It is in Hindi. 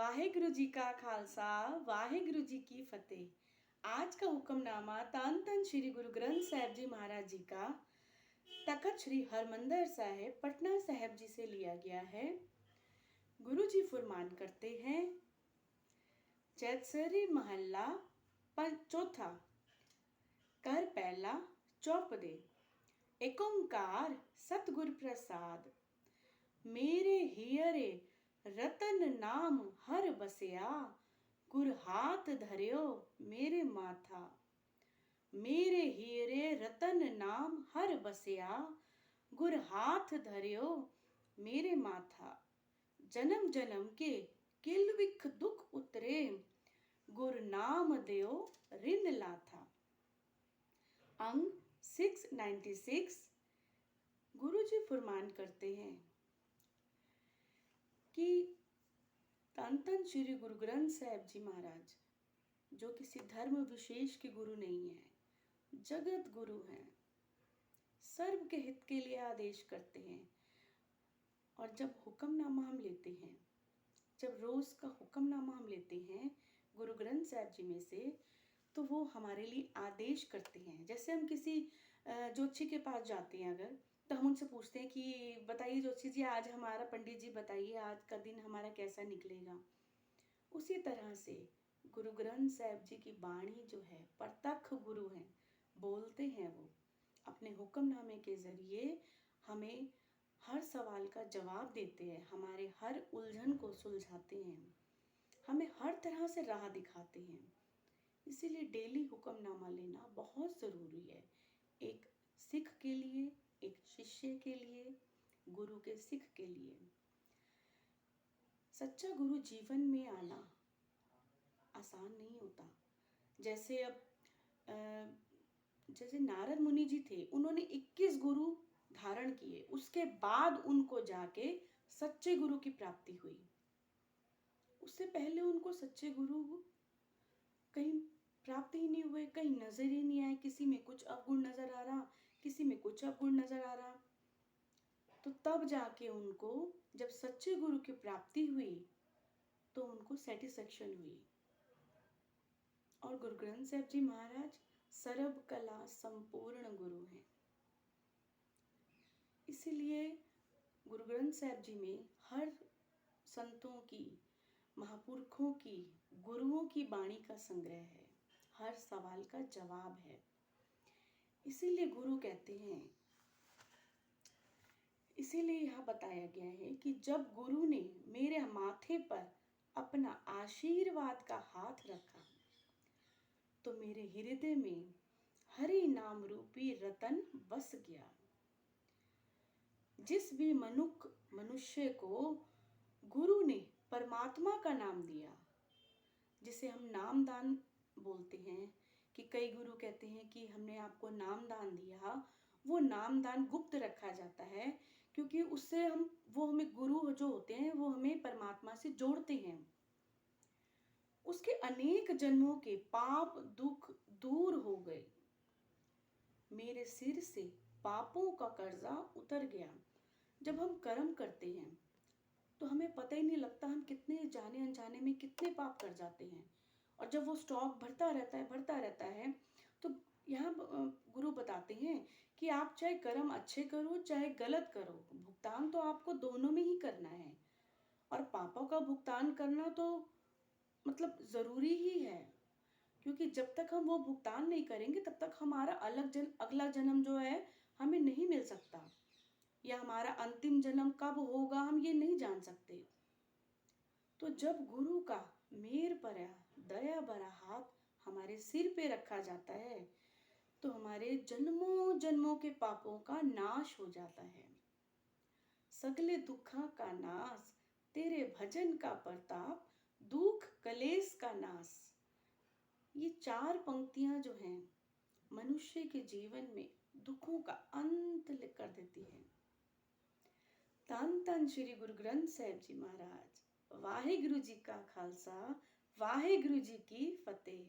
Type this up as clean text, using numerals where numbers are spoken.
वाहेगुरु जी का खालसा वाहेगुरु जी की फतेह। आज का हुक्मनामा धन धन श्री गुरु ग्रंथ साहिब जी महाराज जी का तखत श्री हरमंदिर साहिब पटना साहिब जी से लिया गया है। गुरु जी फरमान करते हैं, चैतसरी महला चौथा, कर पहला चौपदे। एक ओंकार सतगुर प्रसाद, मेरे हियरे रतन नाम हर बसया, गुर हाथ धर्यो मेरे माथा। मेरे हियरे रतन नाम हर बसया, गुर हाथ धर्यो मेरे माथा। जन्म जन्म के किल विख दुख उतरे, गुर नाम देओ रिन लाथा। अंग 696। गुरु जी फरमान करते हैं कि धन धन श्री गुरु ग्रंथ साहिब जी महाराज जो किसी धर्म विशेष के गुरु नहीं है, जगत गुरु हैं, सर्व के हित के लिए आदेश करते हैं। और जब हुक्मनामा हम लेते हैं, जब रोज का हुक्मनामा हम लेते हैं गुरु ग्रंथ साहिब जी में से, तो वो हमारे लिए आदेश करते हैं। जैसे हम किसी ज्योतिषी के पास जाते हैं अगर, तो हम उनसे पूछते हैं कि बताइए ज्योतिषी जी, आज हमारा पंडित जी बताइए आज का दिन हमारा कैसा निकलेगा। उसी तरह से गुरु ग्रंथ साहिब जी की वाणी जो है, प्रत्यक्ष गुरु हैं, बोलते हैं। वो अपने हुक्मनामे के जरिए हमें हर सवाल का जवाब देते हैं, हमारे हर उलझन को सुलझाते हैं, हमें हर तरह से राह दिखाते हैं। इसीलिए डेली हुक्मनामा लेना बहुत ज़रूरी है, एक सिख के लिए, एक शिष्य के लिए, गुरु के सिख के लिए। सच्चा गुरु जीवन में आना आसान नहीं होता। जैसे अब जैसे नारद मुनि जी थे, उन्होंने 21 गुरु धारण किए, उसके बाद उनको जाके सच्चे गुरु की प्राप्ति हुई। उससे पहले उनको सच्चे गुरु कहीं प्राप्त ही नहीं हुए, कहीं नजर ही नहीं आए। किसी में कुछ अवगुण नजर आ रहा, किसी में कुछ अवगुण नजर आ रहा। तो तब जाके उनको जब सच्चे गुरु की प्राप्ति हुई तो उनको सेटिस्फेक्शन हुई। और गुरु ग्रंथ साहिब जी महाराज सर्व कला संपूर्ण गुरु हैं। इसीलिए गुरु ग्रंथ साहिब जी में हर संतों की, महापुरुषों की, गुरुओं की वाणी का संग्रह है, हर सवाल का जवाब है। इसीलिए गुरु कहते हैं, इसीलिए यह बताया गया है कि जब गुरु ने मेरे माथे पर अपना आशीर्वाद का हाथ रखा तो मेरे हृदय में हरि नाम रूपी रतन बस गया। जिस भी मनुष्य को गुरु ने परमात्मा का नाम दिया, जिसे हम नामदान बोलते हैं, कि कई गुरु कहते हैं कि हमने आपको नामदान दिया, वो नामदान गुप्त रखा जाता है क्योंकि उससे वो हमें गुरु जो होते हैं वो हमें परमात्मा से जोड़ते हैं। उसके अनेक जन्मों के पाप दुख दूर हो गए, मेरे सिर से पापों का कर्जा उतर गया। जब हम कर्म करते हैं तो हमें पता ही नहीं लगता हम कितने जाने अनजाने में कितने पाप कर जाते हैं। और जब वो स्टॉक बढ़ता रहता है तो यहाँ गुरु बताते हैं कि आप चाहे कर्म अच्छे करो चाहे गलत करो, भुगतान तो आपको दोनों में ही करना है। और पापों का भुगतान करना तो मतलब ज़रूरी ही है, क्योंकि जब तक हम वो भुगतान नहीं करेंगे तब तक हमारा अगला जन्म जो है हमें नहीं मिल सकता, या हमारा अंतिम जन्म कब होगा हम ये नहीं जान सकते। तो जब गुरु का मेर भरा दया भरा हाथ हमारे सिर पे रखा जाता है तो हमारे जन्मों जन्मों के पापों का नाश हो जाता है। सगले दुखा का नाश, तेरे भजन का प्रताप, दुख कलेश का नाश। ये 4 पंक्तियां जो हैं मनुष्य के जीवन में दुखों का अंत कर देती है। धन धन श्री गुरु ग्रंथ साहिब जी महाराज। वाहेगुरु जी का खालसा वाहेगुरु जी की फतेह।